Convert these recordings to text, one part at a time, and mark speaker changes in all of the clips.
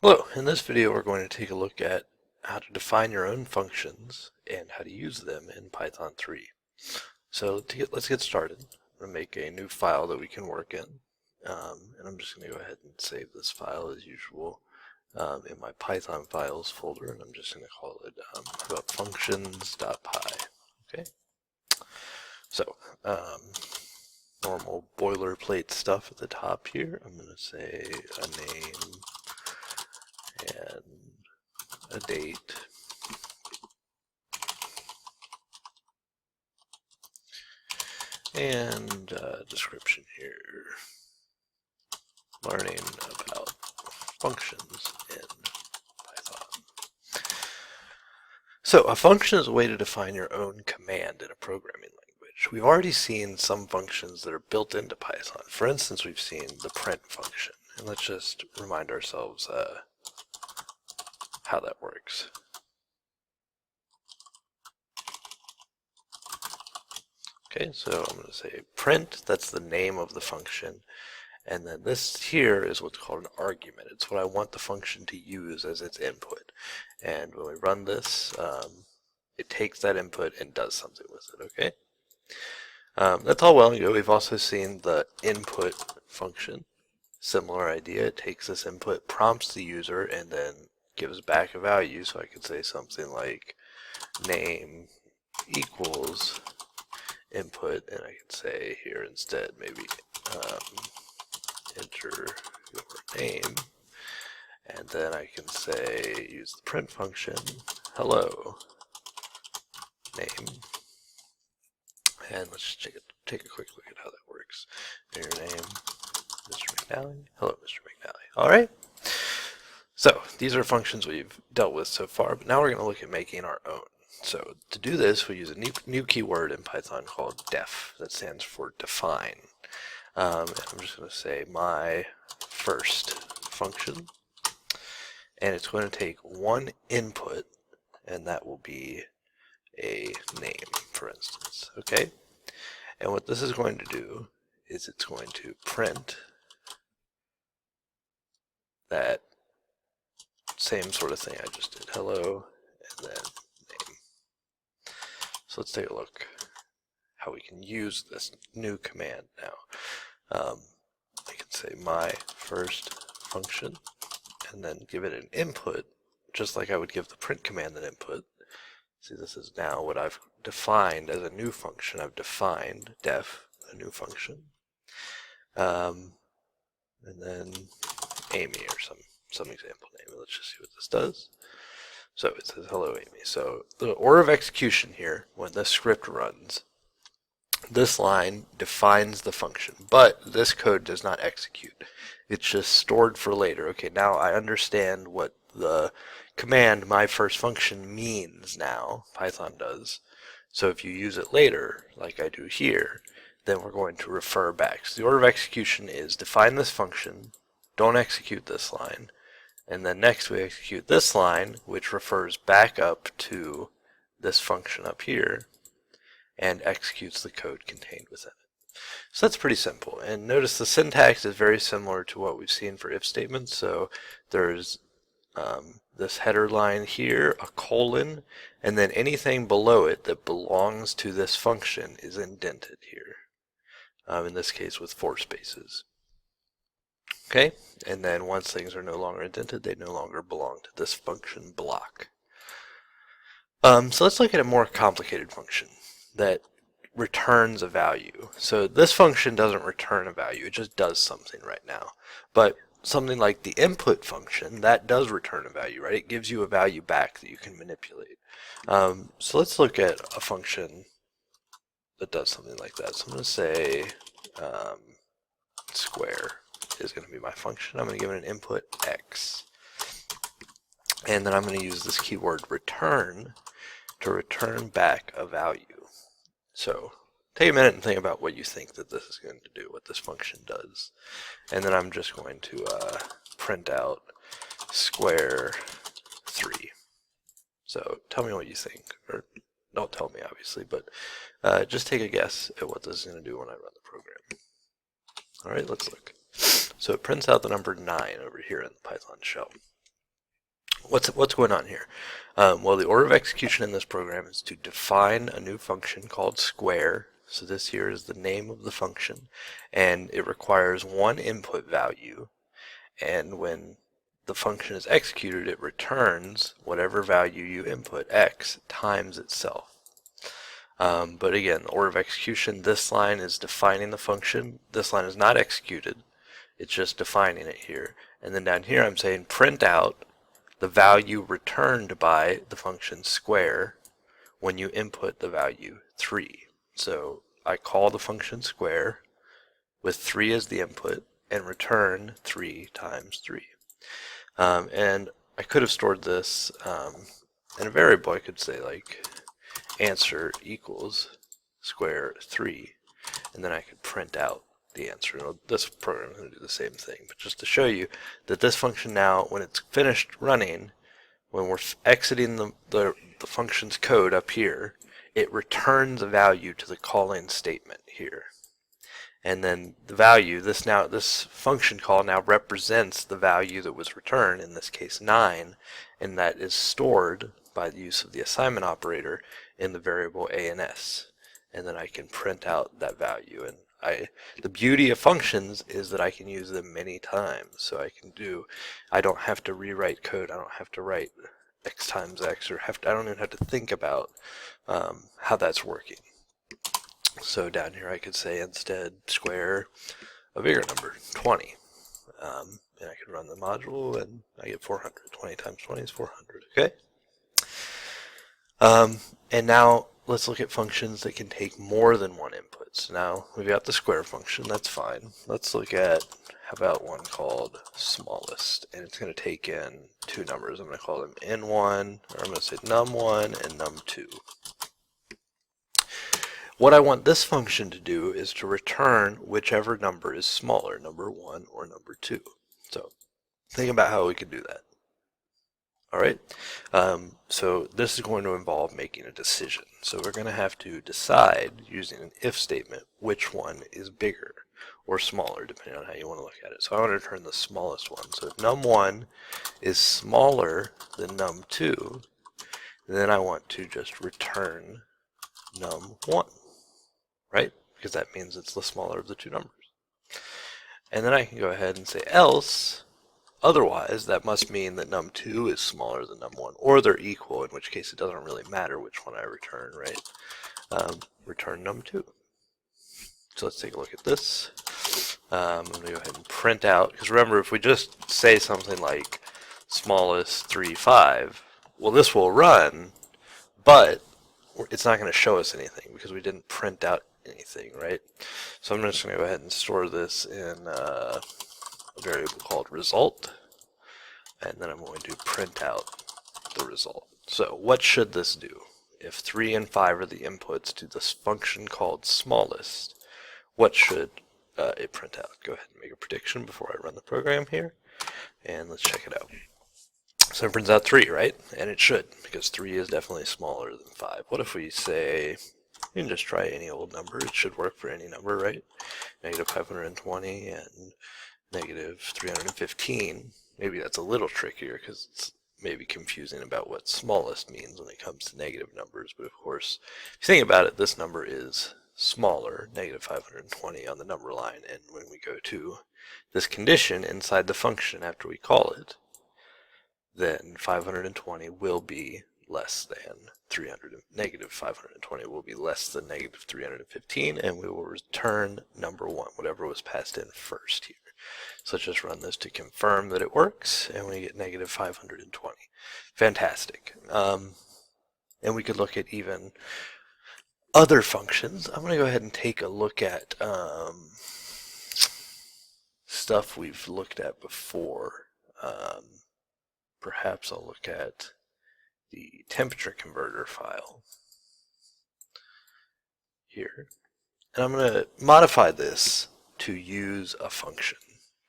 Speaker 1: Hello, in this video we're going to take a look at how to define your own functions and how to use them in Python 3. So let's get started. I'm going to make a new file that we can work in. And I'm just going to go ahead and save this file as usual in my Python files folder, and I'm just going to call it functions.py. Okay. So normal boilerplate stuff at the top here. I'm going to say a name and a date, and description here, learning about functions in Python. So a function is a way to define your own command in a programming language. We've already seen some functions that are built into Python. For instance, we've seen the print function, and let's just remind ourselves how that works. Okay, so I'm going to say print, that's the name of the function, and then this here is what's called an argument. It's what I want the function to use as its input. And when we run this, it takes that input and does something with it, okay? That's all well and good. We've also seen the input function. Similar idea, it takes this input, prompts the user, and then gives back a value. So I could say something like name equals input, and I could say here instead maybe enter your name, and then I can say use the print function hello name, and let's take a quick look at how that works. Your name, Mr. McNally. Hello, Mr. McNally. All right. So these are functions we've dealt with so far, but now we're going to look at making our own. So to do this, we use a new keyword in Python called def. That stands for define. And I'm just going to say my first function, and it's going to take one input, and that will be a name, for instance. Okay? And what this is going to do is it's going to print that same sort of thing I just did. Hello, and then name. So let's take a look how we can use this new command now. I can say my first function and then give it an input, just like I would give the print command an input. See, this is now what I've defined as a new function. I've defined def, a new function, and then Amy or some example name. Let's just see what this does. So it says hello Amy. So the order of execution here, when this script runs, this line defines the function, but this code does not execute. It's just stored for later. Okay, now I understand what the command my first function means now. Python does. So if you use it later, like I do here, then we're going to refer back. So the order of execution is define this function, don't execute this line, and then next we execute this line, which refers back up to this function up here and executes the code contained within it. So that's pretty simple. And notice the syntax is very similar to what we've seen for if statements. So there's this header line here, a colon, and then anything below it that belongs to this function is indented here. In this case with 4 spaces. Okay, and then once things are no longer indented, they no longer belong to this function block. So let's look at a more complicated function that returns a value. So this function doesn't return a value, it just does something right now. But something like the input function, that does return a value, right? It gives you a value back that you can manipulate. So let's look at a function that does something like that. So I'm going to say square is going to be my function. I'm going to give it an input x. And then I'm going to use this keyword return to return back a value. So take a minute and think about what you think that this is going to do, what this function does. And then I'm just going to print out square 3. So tell me what you think, or don't tell me obviously, but just take a guess at what this is going to do when I run the program. Alright, let's look. So it prints out the number 9 over here in the Python shell. What's going on here? Well, the order of execution in this program is to define a new function called square. So this here is the name of the function, and it requires one input value, and when the function is executed, it returns whatever value you input, x, times itself. But again, the order of execution, this line is defining the function. This line is not executed. It's just defining it here. And then down here I'm saying print out the value returned by the function square when you input the value 3. So I call the function square with 3 as the input and return 3 times 3. And I could have stored this in a variable. I could say like answer equals square 3, and then I could print out the answer. Now, this program is going to do the same thing, but just to show you that this function now, when it's finished running, when we're exiting the function's code up here, it returns a value to the calling statement here. And then the value, this function call now represents the value that was returned, in this case 9, and that is stored by the use of the assignment operator in the variable a and s. And then I can print out that value. And the beauty of functions is that I can use them many times. So I don't have to rewrite code. I don't have to write x times x, or I don't even have to think about how that's working. So down here I could say instead square a bigger number, 20. And I could run the module and I get 400. 20 times 20 is 400, okay? And now let's look at functions that can take more than one input. So now we've got the square function, that's fine. Let's look at, how about one called smallest, and it's going to take in two numbers. I'm going to call them n1, or I'm going to say num1 and num2. What I want this function to do is to return whichever number is smaller, number 1 or number 2. So think about how we could do that. Alright, so this is going to involve making a decision. So we're going to have to decide, using an if statement, which one is bigger or smaller, depending on how you want to look at it. So I want to return the smallest one. So if num1 is smaller than num2, then I want to just return num1. Right? Because that means it's the smaller of the two numbers. And then I can go ahead and say else, otherwise that must mean that num2 is smaller than num1, or they're equal, in which case it doesn't really matter which one I return, right? Return num2. So let's take a look at this. I'm going to go ahead and print out, because remember, if we just say something like smallest 3, 5, well, this will run, but it's not going to show us anything because we didn't print out anything, right? So I'm just going to go ahead and store this in a variable called result, and then I'm going to print out the result. So what should this do? If 3 and 5 are the inputs to this function called smallest, what should it print out? Go ahead and make a prediction before I run the program here, and let's check it out. So it prints out 3, right? And it should, because 3 is definitely smaller than 5. What if we say, you can just try any old number. It should work for any number, right? Negative 520 and negative 315. Maybe that's a little trickier because it's maybe confusing about what smallest means when it comes to negative numbers. But of course, if you think about it, this number is smaller, negative 520 on the number line. And when we go to this condition inside the function after we call it, then 520 will be less than negative 520 will be less than negative 315, and we will return number 1, whatever was passed in first here. So let's just run this to confirm that it works, and we get negative 520. Fantastic. And we could look at even other functions. I'm going to go ahead and take a look at stuff we've looked at before. Perhaps I'll look at the temperature converter file here. And I'm going to modify this to use a function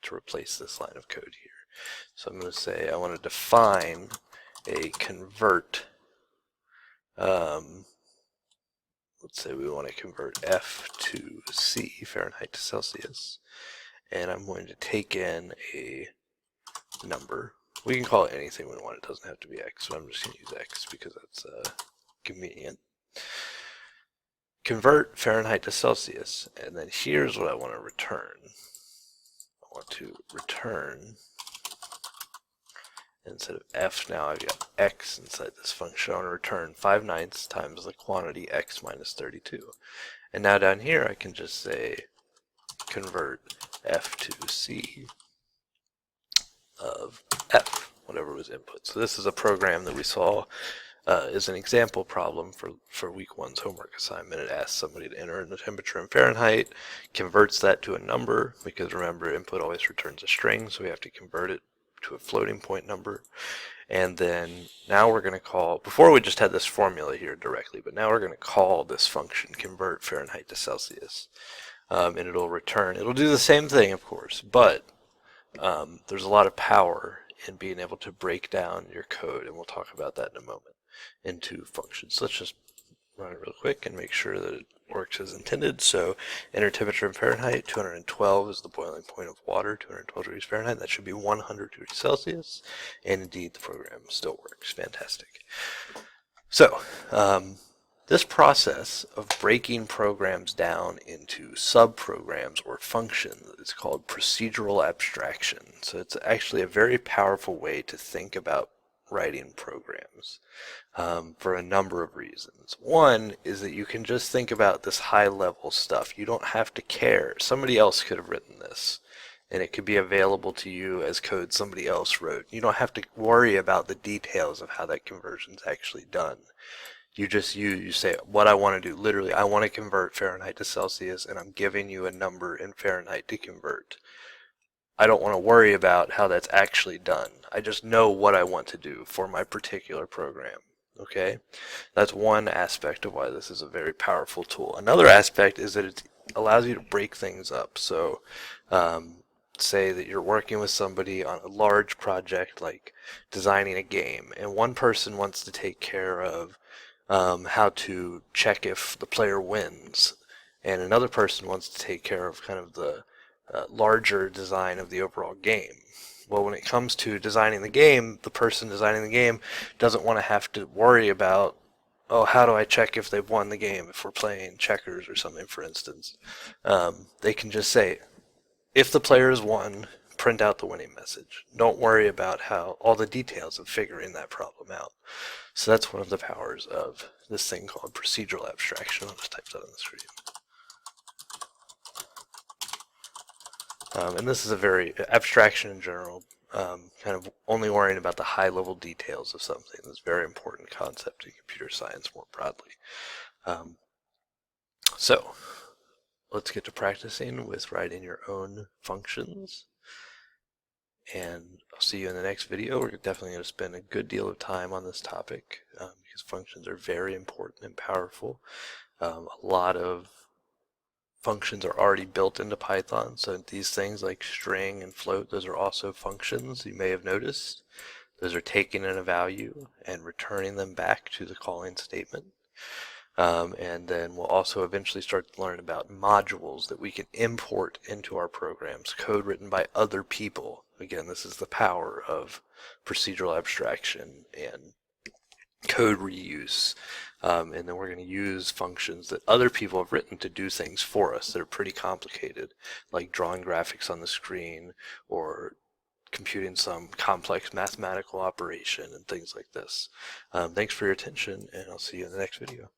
Speaker 1: to replace this line of code here. So I'm going to say I want to define a convert. Let's say we want to convert F to C, Fahrenheit to Celsius. And I'm going to take in a number We can call it anything we want. It doesn't have to be x, but I'm just going to use x because that's convenient. Convert Fahrenheit to Celsius, and then here's what I want to return. I want to return, instead of f, now I've got x inside this function. I want to return 5/9 times the quantity x minus 32. And now down here I can just say convert f to c of f, whatever was input. So this is a program that we saw is an example problem for week 1's homework assignment. It asks somebody to enter in the temperature in Fahrenheit, converts that to a number, because remember input always returns a string, so we have to convert it to a floating point number. And then now we're going to call, before we just had this formula here directly, but now we're going to call this function convert Fahrenheit to Celsius. And it'll return, it'll do the same thing of course, but there's a lot of power in being able to break down your code, and we'll talk about that in a moment, into functions. Let's just run it real quick and make sure that it works as intended. So enter temperature in Fahrenheit, 212 is the boiling point of water, 212 degrees Fahrenheit. That should be 100 degrees Celsius, and indeed the program still works. Fantastic. So this process of breaking programs down into sub-programs or functions is called procedural abstraction. So it's actually a very powerful way to think about writing programs for a number of reasons. One is that you can just think about this high-level stuff. You don't have to care. Somebody else could have written this, and it could be available to you as code somebody else wrote. You don't have to worry about the details of how that conversion is actually done. You just you say what I want to do. Literally, I want to convert Fahrenheit to Celsius, and I'm giving you a number in Fahrenheit to convert. I don't want to worry about how that's actually done. I just know what I want to do for my particular program. Okay? That's one aspect of why this is a very powerful tool. Another aspect is that it allows you to break things up. So say that you're working with somebody on a large project like designing a game, and one person wants to take care of how to check if the player wins, and another person wants to take care of kind of the larger design of the overall game. Well, when it comes to designing the game, the person designing the game doesn't want to have to worry about, oh, how do I check if they've won the game if we're playing checkers or something, for instance. They can just say, if the player has won, print out the winning message. Don't worry about how all the details of figuring that problem out. So that's one of the powers of this thing called procedural abstraction. I'll just type that on the screen. And this is a very, abstraction in general, kind of only worrying about the high-level details of something. That's a very important concept in computer science more broadly. So let's get to practicing with writing your own functions. And I'll see you in the next video. We're definitely going to spend a good deal of time on this topic because functions are very important and powerful. A lot of functions are already built into Python, so these things like string and float, those are also functions you may have noticed. Those are taking in a value and returning them back to the calling statement. And then we'll also eventually start to learn about modules that we can import into our programs, code written by other people. Again, this is the power of procedural abstraction and code reuse. And then we're going to use functions that other people have written to do things for us that are pretty complicated, like drawing graphics on the screen or computing some complex mathematical operation and things like this. Thanks for your attention, and I'll see you in the next video.